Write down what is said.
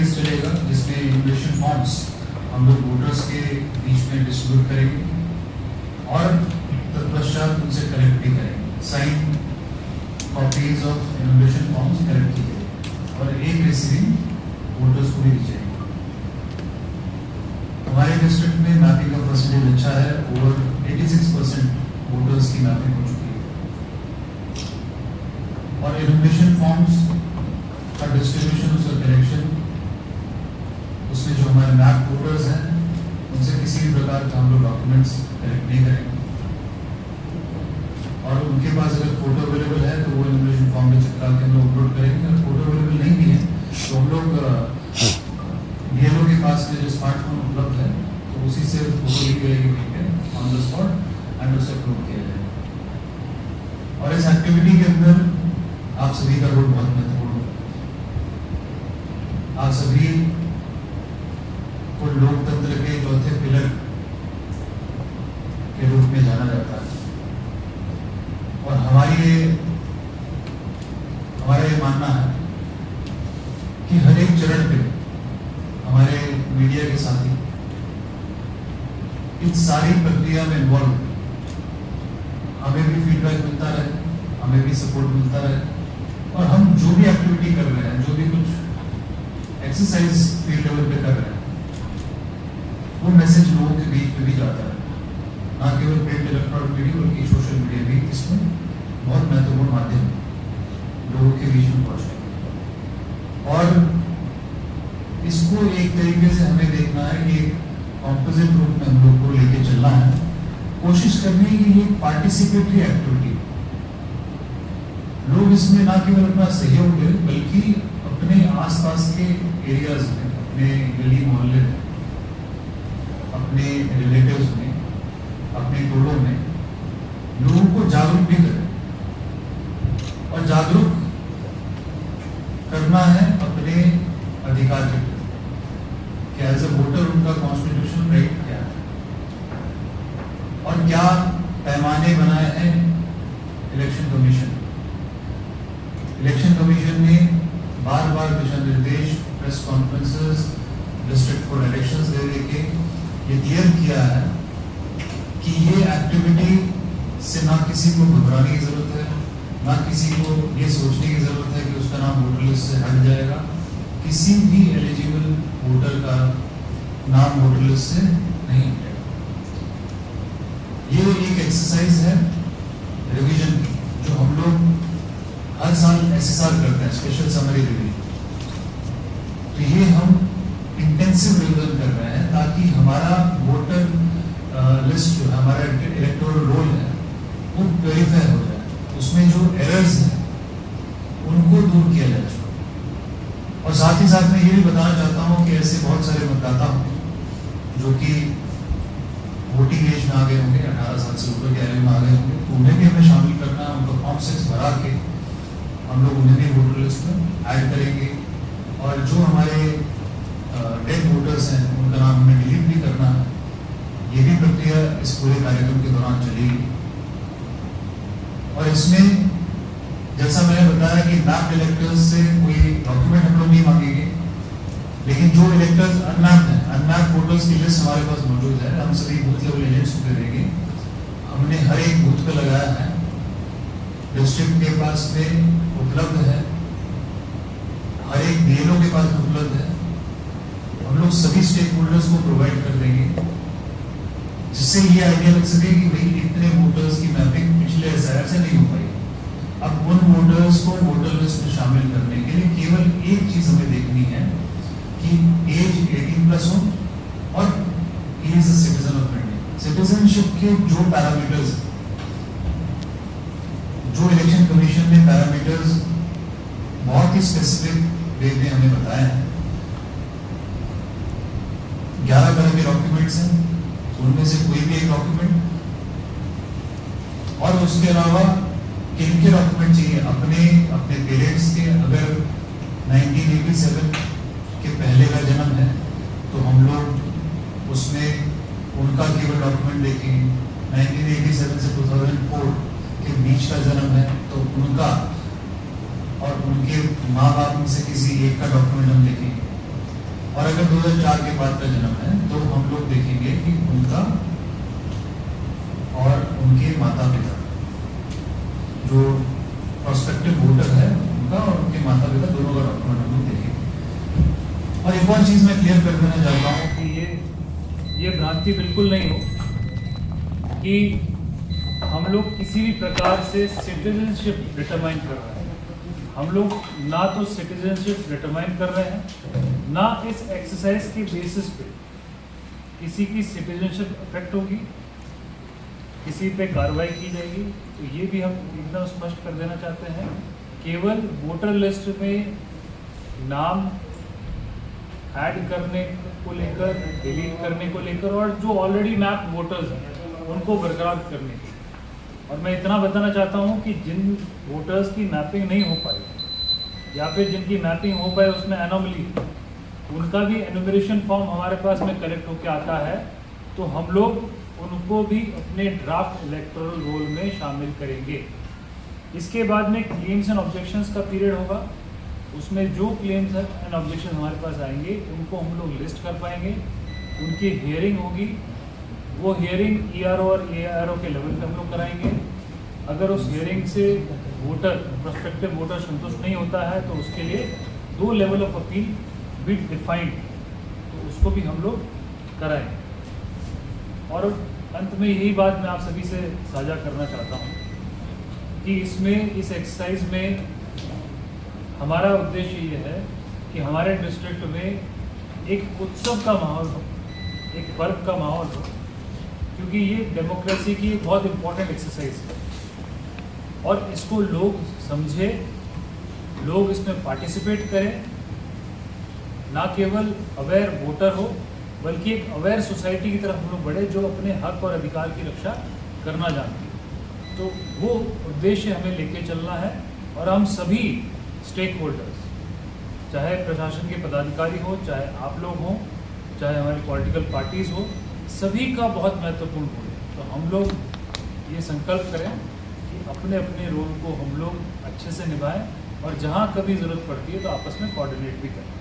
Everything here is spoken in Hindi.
फेज चलेगा जिसमें इन्यूमरेशन फॉर्म्स हम लोग वोटर्स के बीच में डिस्ट्रीब्यूट करेंगे और तत्पश्चात उनसे कलेक्ट भी करेंगे। Sign copies of enumeration forms collect की गई और एक रिसीविंग वोटर्स को भी दी जाएगी। हमारे डिस्ट्रिक्ट में मैपिंग का परसेंटेज अच्छा है, ओवर 86% वोटर्स की मैपिंग हो चुकी है और इन्यूमरेशन फॉर्म्स का डिस्ट्रीब्यूशन, उसका कलेक्शन, उसमें जो हमारे मैप वोटर्स हैं उनसे किसी भी प्रकार का हम लोग डॉक्यूमेंट्स कलेक्ट नहीं करेंगे और उनके पास अगर फोटो अवेलेबल है तो वो इन्यूमरेशन फॉर्म में चिपका के हम लोग अपलोड करेंगे। और फोटो अवेलेबल नहीं भी है तो हम लोग बीएलओ के पास में जो स्मार्टफोन उपलब्ध है तो उसी से फोटो ली जाएगी वहीं पे ऑन द स्पॉट एंड उसे अपलोड किया जाएगा। और इस एक्टिविटी के अंदर आप सभी का रोल बहुत महत्वपूर्ण है। आप सभी को लोकतंत्र के चौथे पिलर के रूप में जाना जाता है और हमारा ये मानना है कि हर एक चरण पे हमारे मीडिया के साथी इन सारी प्रक्रिया में इन्वॉल्व, हमें भी फीडबैक मिलता रहे, हमें भी सपोर्ट मिलता रहे और हम जो भी एक्टिविटी कर रहे हैं, जो भी कुछ एक्सरसाइज फील्ड लेवल पे कर रहे हैं, वो मैसेज लोगों के बीच में भी जाता है। ना केवल प्रिंट इलेक्ट्रॉनिक मीडिया बल्कि सोशल मीडिया भी इसमें बहुत महत्वपूर्ण माध्यम लोगों के बीच में पहुंचने और इसको एक तरीके से हमें देखना है कि कॉम्पोजिट रूप में हम लोग को लेके चलना है। कोशिश करनी है कि ये पार्टिसिपेटरी एक्टिविटी, लोग इसमें ना केवल अपना सहयोग दें बल्कि अपने आसपास के एरियाज में, अपने गली मोहल्ले में, अपने रिलेटिव्स में, अपने टोलों में लोगों को जागरूक भी करें और जागरूक करना है अपने अधिकार के कि एज ए वोटर उनका कॉन्स्टिट्यूशनल राइट क्या है और क्या पैमाने बनाए हैं इलेक्शन कमीशन। इलेक्शन कमीशन ने बार बार दिशा निर्देश, press conferences, district court elections दे के ये क्लियर किया है कि ये एक्टिविटी से ना किसी को घबराने की जरूरत है, ना किसी को ये सोचने की जरूरत है कि उसका नाम वोटर लिस्ट से हट जाएगा। किसी भी एलिजिबल वोटर का नाम वोटर लिस्ट से नहीं हटेगा। ये एक एक्सरसाइज है रिवीजन की जो हम लोग हर साल एसएसआर करते हैं, स्पेशल समरी रिवीजन। तो ये हम इंटेंसिव रिवीजन कर रहे हैं ताकि हमारा वोटर लिस्ट जो हमारा इलेक्टोरल रोल है वो वेरीफाई हो जाए, उसमें जो एरर्स हैं उनको दूर किया जाए। और साथ ही साथ मैं ये भी बताना चाहता हूँ कि ऐसे बहुत सारे मतदाता होंगे जो कि वोटिंग एज में आ गए होंगे, 18 साल से ऊपर के आयु में आ गए होंगे, तो उन्हें भी हमें शामिल करना है। उनका फॉर्म 6 भरा के हम लोग उन्हें भी वोटर लिस्ट में ऐड करेंगे और जो हमारे डेड वोटर्स हैं उनका नाम हमें डिलीट भी करना है। ये भी प्रक्रिया इस पूरे कार्यक्रम के दौरान चलेगी और इसमें जैसा मैंने बताया कि मैप इलेक्टर्स से कोई डॉक्यूमेंट हम लोग नहीं मांगेंगे, लेकिन जो इलेक्टर्स अनमैप्ड हैं, अनमैप्ड वोटर्स की लिस्ट हमारे पास मौजूद है, हम सभी बूथ लेवल एजेंट्स को दे देंगे। हमने हर एक बूथ पे लगाया है, डिस्ट्रिक्ट के पास में उपलब्ध है, हर एक बीएलओ के पास उपलब्ध है। हम लोग सभी स्टेक होल्डर्स को प्रोवाइड कर देंगे जिससे ये आइडिया लग सके कि भाई इतने वोटर्स की मैपिंग पिछले एसआईआर से नहीं हो पाई। अब उन वोटर्स को वोटर लिस्ट में शामिल करने के लिए केवल एक चीज हमें देखनी है कि एज 18+ हो और he is a citizen of India. Citizenship के जो पैरामीटर्स, जो इलेक्शन कमीशन ने पैरामीटर्स बहुत ही स्पेसिफिक वे में हमें बताया है, 11 तरह के डॉक्यूमेंट्स हैं, उनमें से कोई भी एक डॉक्यूमेंट, और उसके अलावा किन के डॉक्यूमेंट चाहिए अपने पेरेंट्स के। अगर 1987 के पहले का जन्म है तो हम लोग उसमें उनका केवल डॉक्यूमेंट देखेंगे। 1987 से 2004 के बीच का जन्म है तो उनका और उनके माँ बाप में से किसी एक का डॉक्यूमेंट हम देखेंगे। और अगर 2004 के बाद का जन्म है तो हम लोग देखेंगे कि उनका और उनके माता पिता जो प्रोस्पेक्टिव वोटर है उनका और उनके माता पिता दोनों का डॉक्यूमेंट हम लोग देखेंगे। और एक और चीज मैं क्लियर कर देना चाहता हूँ कि ये भ्रांति बिल्कुल नहीं हो कि हम लोग किसी भी प्रकार से सिटीजनशिप डिटरमाइन कर रहे हैं। हम लोग ना तो सिटीजनशिप डिटरमाइन कर रहे हैं, ना इस एक्सरसाइज के बेसिस पे किसी की सिटीजनशिप अफेक्ट होगी, किसी पे कार्रवाई की जाएगी। तो ये भी हम एकदम स्पष्ट कर देना चाहते हैं, केवल वोटर लिस्ट में नाम ऐड करने को लेकर, डिलीट करने को लेकर और जो ऑलरेडी मैप वोटर्स हैं उनको बरकरार करने के लिए। और मैं इतना बताना चाहता हूँ कि जिन वोटर्स की मैपिंग नहीं हो पाई या फिर जिनकी मैपिंग हो पाए उसमें एनोमली, उनका भी एनुमरेशन फॉर्म हमारे पास में कलेक्ट होकर आता है, तो हम लोग उनको भी अपने ड्राफ्ट इलेक्टोरल रोल में शामिल करेंगे। इसके बाद में क्लेम्स एंड ऑब्जेक्शंस का पीरियड होगा, उसमें जो क्लेम्स एंड ऑब्जेक्शन हमारे पास आएंगे उनको हम लोग लिस्ट कर पाएंगे, उनकी हियरिंग होगी। वो हियरिंग ERO और ARO के लेवल पे हम लोग कराएंगे। अगर उस हियरिंग से वोटर, प्रोस्पेक्टिव वोटर संतुष्ट नहीं होता है तो उसके लिए 2 level of appeal be defined, तो उसको भी हम लोग कराएंगे। और अंत में यही बात मैं आप सभी से साझा करना चाहता हूँ कि इसमें, इस एक्सरसाइज में हमारा उद्देश्य ये है कि हमारे डिस्ट्रिक्ट में एक उत्सव का माहौल हो, एक पर्व का माहौल हो, क्योंकि ये डेमोक्रेसी की एक बहुत इम्पोर्टेंट एक्सरसाइज है और इसको लोग समझे, लोग इसमें पार्टिसिपेट करें, ना केवल अवेयर वोटर हो बल्कि एक अवेयर सोसाइटी की तरफ हम लोग बढ़े जो अपने हक और अधिकार की रक्षा करना जानती है। तो वो उद्देश्य हमें लेके चलना है और हम सभी स्टेक होल्डर्स, चाहे प्रशासन के पदाधिकारी हो, चाहे आप लोग हों, चाहे हमारी पॉलिटिकल पार्टीज़ हो, सभी का बहुत महत्वपूर्ण रोल है। तो हम लोग ये संकल्प करें कि अपने अपने रोल को हम लोग अच्छे से निभाएं और जहाँ कभी ज़रूरत पड़ती है तो आपस में कोऑर्डिनेट भी करें।